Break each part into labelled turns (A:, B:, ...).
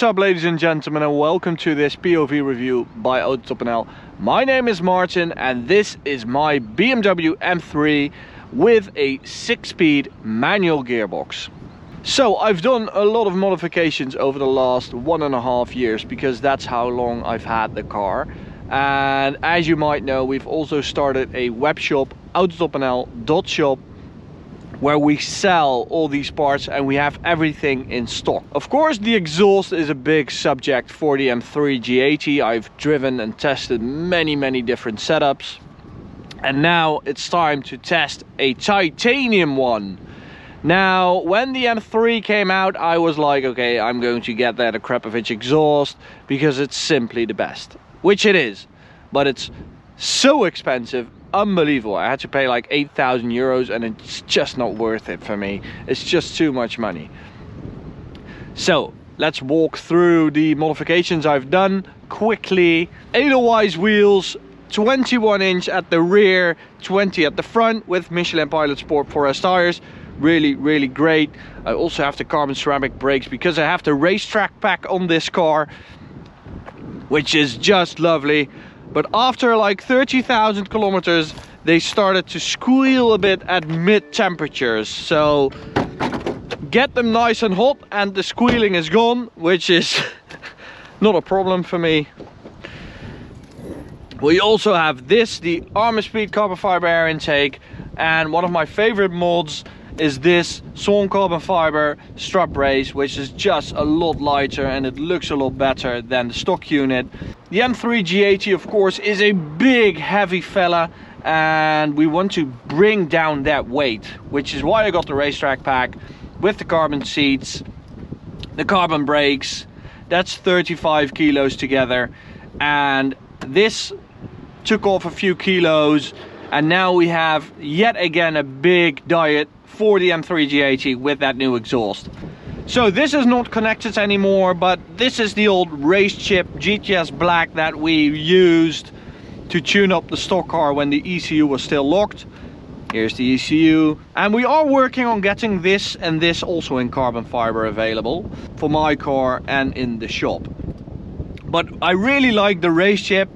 A: What's up, ladies and gentlemen, and welcome to this POV review by Autotop. My name is Martin and this is my BMW M3 with a 6-speed manual gearbox. So I've done a lot of modifications over the last 1.5 years because that's how long I've had the car. And as you might know, we've also started a web shop, autotopnl.shop, where we sell all these parts and we have everything in stock. Of course, the exhaust is a big subject for the M3 G80. I've driven and tested many different setups. And now it's time to test a titanium one. Now, when the M3 came out, I was like, okay, I'm going to get that Krapovich exhaust because it's simply the best. Which it is, but it's so expensive. Unbelievable. I had to pay like 8,000 euros and it's just not worth it for me. It's just too much money. So let's walk through the modifications I've done quickly. Edelweiss wheels, 21-inch at the rear, 20 at the front with Michelin Pilot Sport 4S tires. Really great. I also have the carbon ceramic brakes because I have the racetrack pack on this car, which is just lovely. But after like 30,000 kilometers, they started to squeal a bit at mid temperatures. So get them nice and hot and the squealing is gone, which is not a problem for me. We also have this, the Armor Speed carbon fiber air intake, and one of my favorite mods is this Swan carbon fiber strut brace, which is just a lot lighter and it looks a lot better than the stock unit. The M3 G80, of course, is a big heavy fella and we want to bring down that weight, which is why I got the racetrack pack with the carbon seats, the carbon brakes. That's 35 kilos together, and this took off a few kilos, and now we have yet again a big diet for the M3 G80 with that new exhaust. So this is not connected anymore, but this is the old race chip GTS Black that we used to tune up the stock car when the ECU was still locked. Here's the ECU, and we are working on getting this and this also in carbon fiber available for my car and in the shop. But I really like the race chip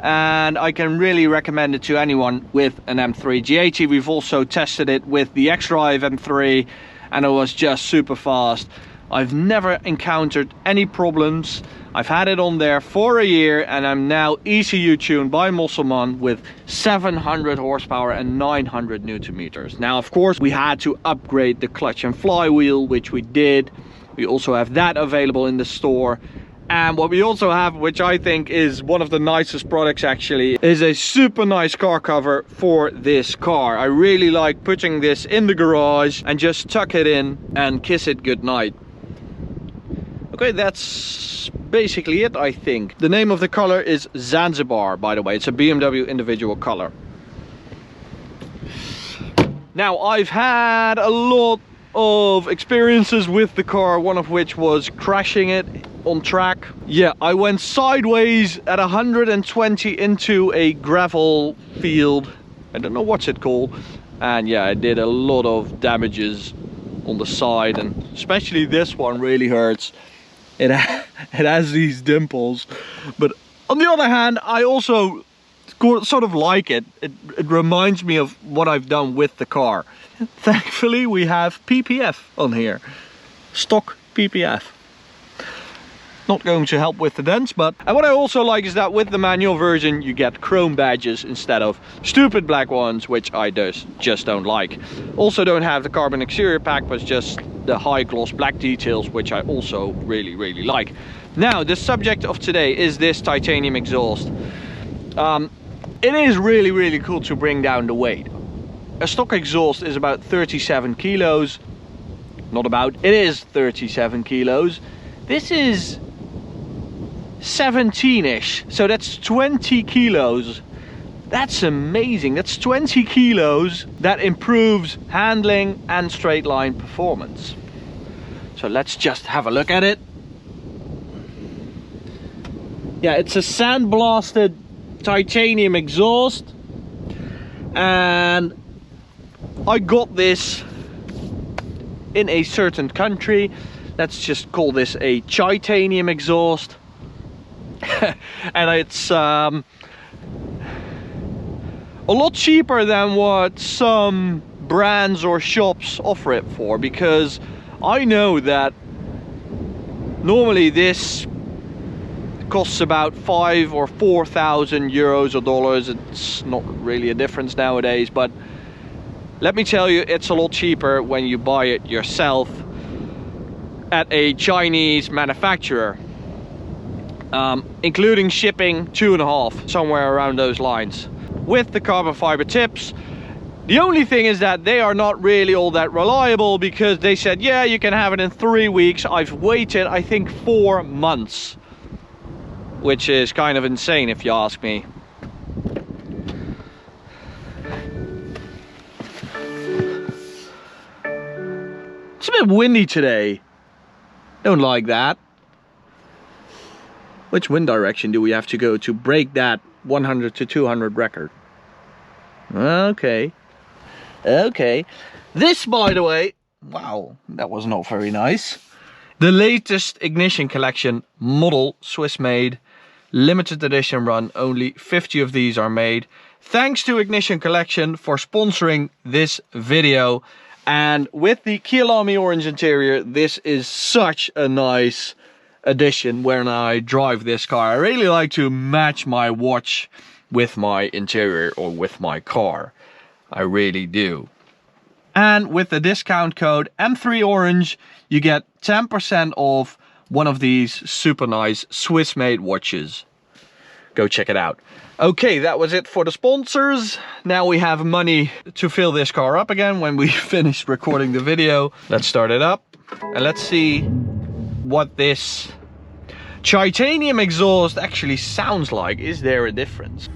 A: and I can really recommend it to anyone with an M3 G80. We've also tested it with the X-Drive M3 and it was just super fast. I've never encountered any problems. I've had it on there for a year and I'm now ECU tuned by Musselman with 700 horsepower and 900 Newton meters. Now, of course, we had to upgrade the clutch and flywheel, which we did. We also have that available in the store. And what we also have, which I think is one of the nicest products actually, is a super nice car cover for this car. I really like putting this in the garage and just tuck it in and kiss it goodnight. Okay, that's basically it, I think. The name of the color is Zanzibar, by the way. It's a BMW individual color. Now, I've had a lot of experiences with the car, one of which was crashing it on track. Yeah, I went sideways at 120 into a gravel field. I don't know what's it called. And yeah, I did a lot of damages on the side, and especially this one really hurts. It has these dimples. But on the other hand, I also sort of like it. It reminds me of what I've done with the car. Thankfully, we have PPF on here. Stock PPF. Not going to help with the dents, but... And what I also like is that with the manual version, you get chrome badges instead of stupid black ones, which I just don't like. Also don't have the carbon exterior pack, but just the high gloss black details, which I also really like. Now, the subject of today is this titanium exhaust. It is really cool to bring down the weight. A stock exhaust is about 37 kilos. Not about, it is 37 kilos. This is 17-ish, so that's 20 kilos. That's amazing. That's 20 kilos that improves handling and straight line performance. So let's just have a look at it. Yeah, it's a sandblasted titanium exhaust, and I got this in a certain country. let's just call this a CHITANIUM exhaust. And it's a lot cheaper than what some brands or shops offer it for, because I know that normally this costs about 5,000 or 4,000 euros or dollars. It's not really a difference nowadays, but let me tell you, it's a lot cheaper when you buy it yourself at a Chinese manufacturer, including shipping, 2.5, somewhere around those lines, with the carbon fiber tips. The only thing is that they are not really all that reliable, because they said, yeah, you can have it in 3 weeks. I've waited, I think, 4 months, which is kind of insane if you ask me. It's a bit windy today. Don't like that. Which wind direction do we have to go to break that 100 to 200 record? Okay. Okay. This, by the way, wow, that was not very nice. The latest Ignition Collection model, Swiss made, limited edition run. Only 50 of these are made. Thanks to Ignition Collection for sponsoring this video. And with the Kia Lamy orange interior, this is such a nice addition when I drive this car. I really like to match my watch with my interior or with my car. I really do. And with the discount code M3 Orange, you get 10% off one of these super nice Swiss made watches. Go check it out. Okay, that was it for the sponsors. Now we have money to fill this car up again when we finish recording the video. Let's start it up and let's see what this CHITANIUM exhaust actually sounds like. Is there a difference?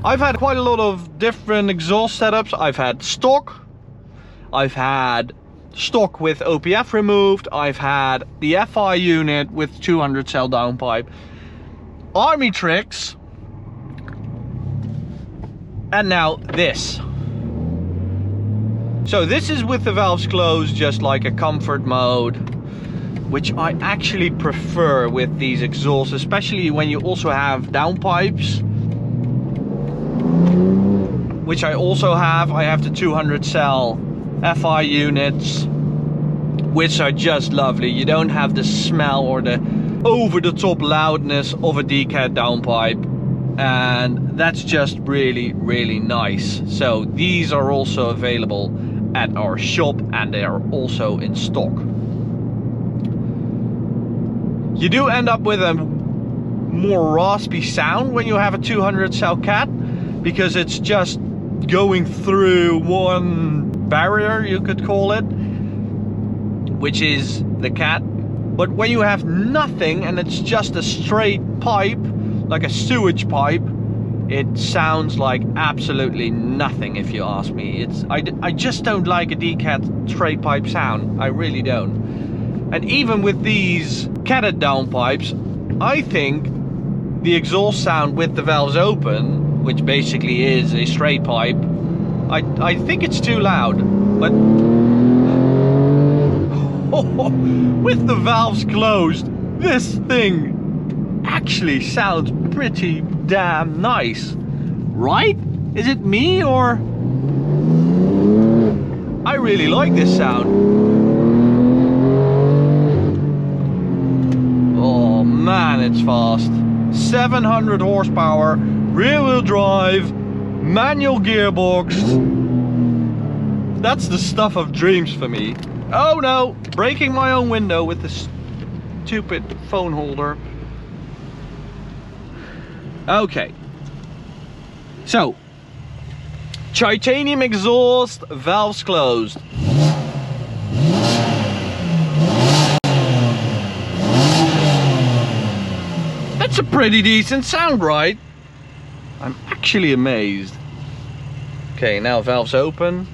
A: I've had quite a lot of different exhaust setups. I've had stock, I've had stock with OPF removed, I've had the FI unit with 200 cell downpipe, army tricks, and now this. So this is with the valves closed, just like a comfort mode, which I actually prefer with these exhausts, especially when you also have downpipes, which I also have. I have the 200 cell FI units, which are just lovely. You don't have the smell or the over-the-top loudness of a decat downpipe, and that's just really, really nice. So these are also available at our shop, and they are also in stock. You do end up with a more raspy sound when you have a 200 cell cat, because it's just going through one barrier, you could call it, which is the cat. But when you have nothing and it's just a straight pipe, like a sewage pipe, it sounds like absolutely nothing, if you ask me. I just don't like a decat straight pipe sound. I really don't. And even with these catted downpipes, I think the exhaust sound with the valves open, which basically is a straight pipe, I think it's too loud. But with the valves closed, this thing actually sounds pretty damn nice, right? Is it me, or I really like this sound. Oh man, it's fast. 700 horsepower, rear wheel drive, manual gearbox. That's the stuff of dreams for me. Oh no, breaking my own window with this stupid phone holder. Okay, so CHITANIUM exhaust, valves closed. a pretty decent sound, right? I'm actually amazed. Okay, now valves open.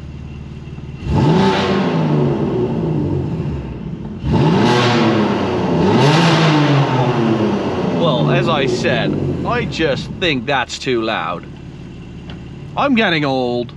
A: Well, as I said, I just think that's too loud. I'm getting old.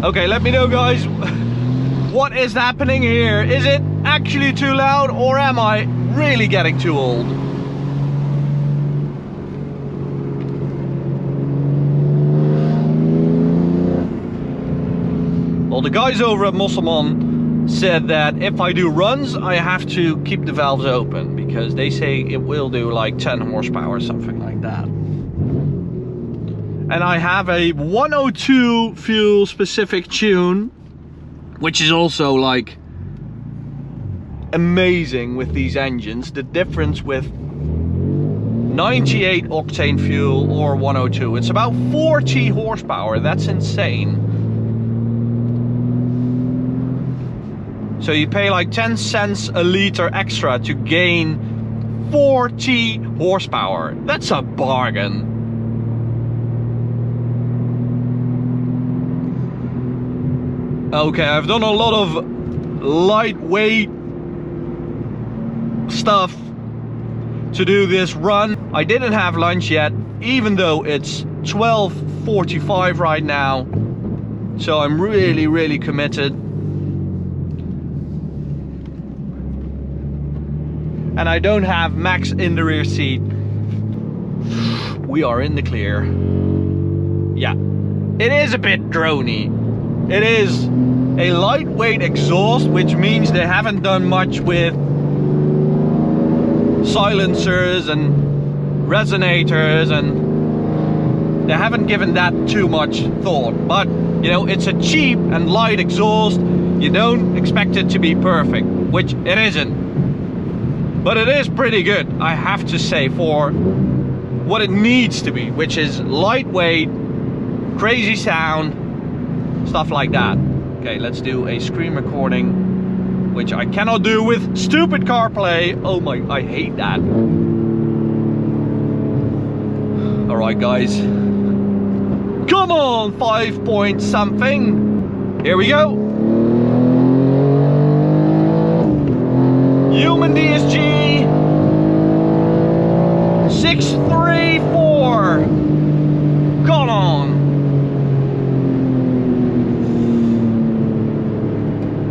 A: Okay, let me know, guys, what is happening here? Is it actually too loud, or am I really getting too old? Well, the guys over at Musselman said that if I do runs, I have to keep the valves open, because they say it will do like 10 horsepower or something like that. And I have a 102 fuel specific tune, which is also like amazing with these engines. The difference with 98 octane fuel or 102, it's about 40 horsepower. That's insane. So you pay like 10 cents a liter extra to gain 40 horsepower. That's a bargain. Okay, I've done a lot of lightweight stuff to do this run. I didn't have lunch yet, even though it's 12:45 right now. So I'm really committed. And I don't have Max in the rear seat. We are in the clear. Yeah, it is a bit droney. It is a lightweight exhaust, which means they haven't done much with silencers and resonators, and they haven't given that too much thought. But you know, it's a cheap and light exhaust. You don't expect it to be perfect, which it isn't, but it is pretty good, I have to say, for what it needs to be, which is lightweight, crazy sound, stuff like that. Okay, let's do a screen recording, which I cannot do with stupid CarPlay. Oh my, I hate that. Alright guys, come on, 5 point something. Here we go. Human DSG 634. Come on.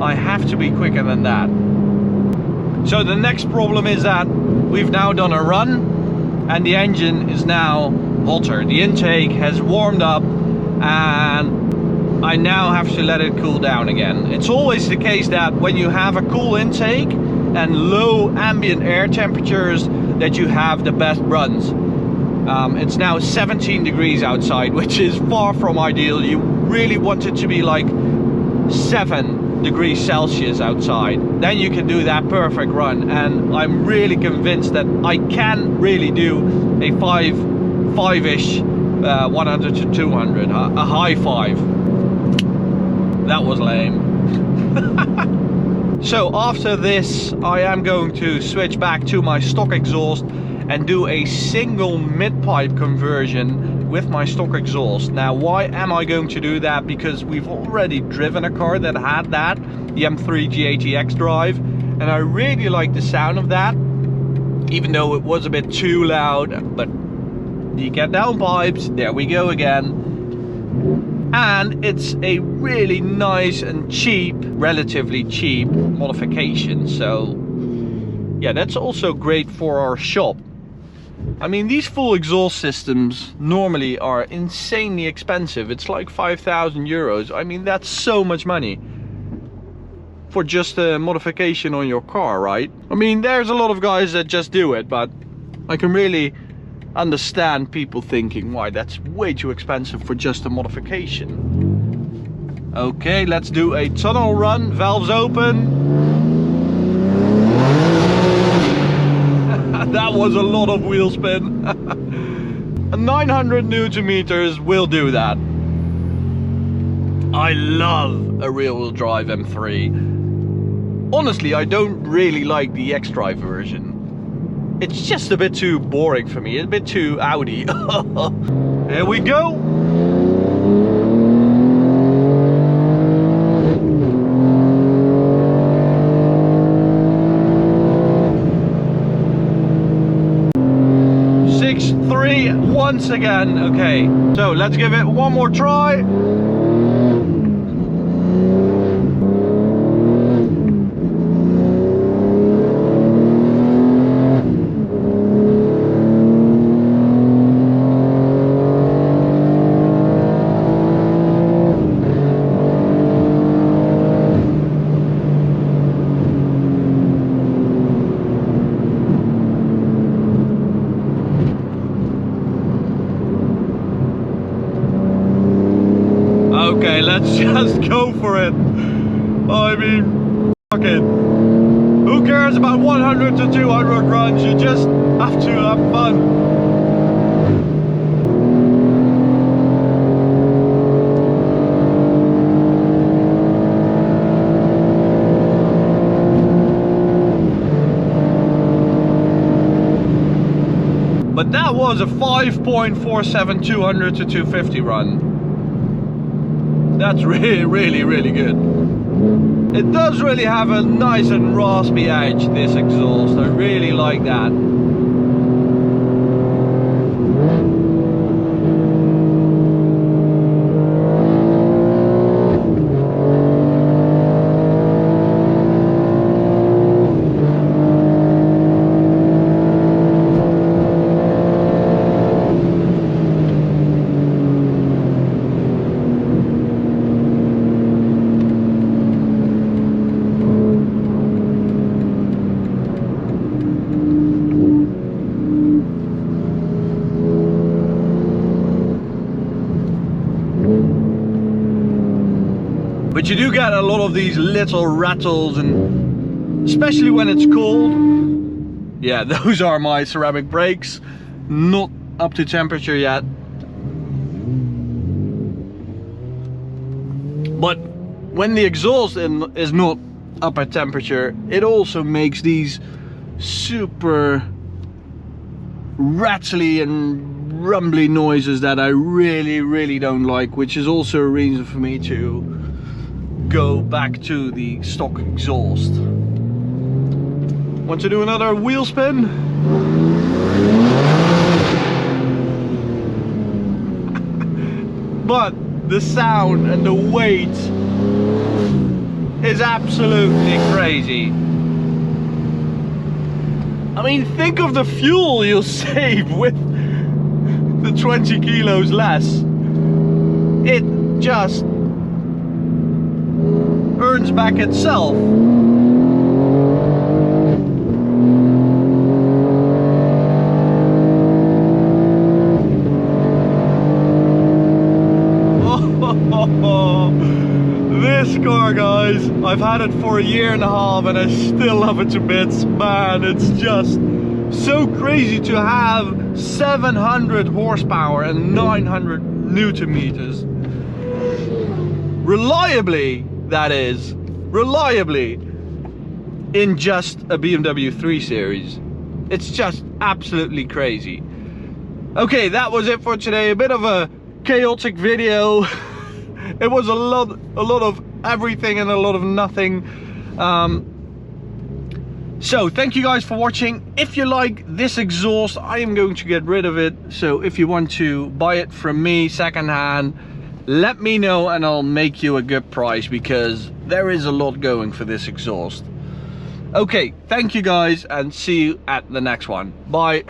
A: I have to be quicker than that. So the next problem is that we've now done a run and the engine is now hotter. The intake has warmed up and I now have to let it cool down again. It's always the case that when you have a cool intake and low ambient air temperatures, that you have the best runs. It's now 17 degrees outside, which is far from ideal. You really want it to be like 7 degrees Celsius outside, then you can do that perfect run. And I'm really convinced that I can really do a 5-ish 100 to 200, a high 5. That was lame. So after this, I am going to switch back to my stock exhaust and do a single mid-pipe conversion with my stock exhaust. Now, why am I going to do that? Because we've already driven a car that had that, the M3 G80 X-Drive, and I really like the sound of that, even though it was a bit too loud. But you get downpipes, there we go again. And it's a really nice and cheap, relatively cheap modification. So yeah, that's also great for our shop. I mean, these full exhaust systems normally are insanely expensive. It's like 5,000 euros. I mean, that's so much money for just a modification on your car, right? I mean, there's a lot of guys that just do it, but I can really understand people thinking, why, that's way too expensive for just a modification. Okay, let's do a tunnel run, valves open. That was a lot of wheel spin. 900 Newton meters will do that. I love a rear-wheel drive M3. Honestly, I don't really like the X-Drive version. It's just a bit too boring for me, a bit too Audi. Here we go. Once again. Okay, so let's give it one more try. Okay, let's just go for it. I mean, fuck it. Who cares about 100 to 200 runs? You just have to have fun. But that was a 5.47 200 to 250 run. That's really good. It does really have a nice and raspy edge, this exhaust. I really like that. But you do get a lot of these little rattles, and especially when it's cold. Yeah, those are my ceramic brakes, not up to temperature yet. But when the exhaust is not up at temperature, it also makes these super rattly and rumbly noises that I really don't like, which is also a reason for me to go back to the stock exhaust. Want to do another wheel spin? But the sound and the weight is absolutely crazy. I mean, think of the fuel you'll save with the 20 kilos less. It just earns back itself. This car, guys, I've had it for a year and a half and I still love it to bits. Man, it's just so crazy to have 700 horsepower and 900 Newton meters. Reliably, that is. reliably in just a BMW 3 Series. It's just absolutely crazy. Okay, that was it for today. A bit of a chaotic video. It was a lot of everything and a lot of nothing. So thank you guys for watching. If you like this exhaust, I am going to get rid of it. So if you want to buy it from me secondhand, let me know and I'll make you a good price, because there is a lot going for this exhaust. Okay, thank you guys, and see you at the next one. Bye.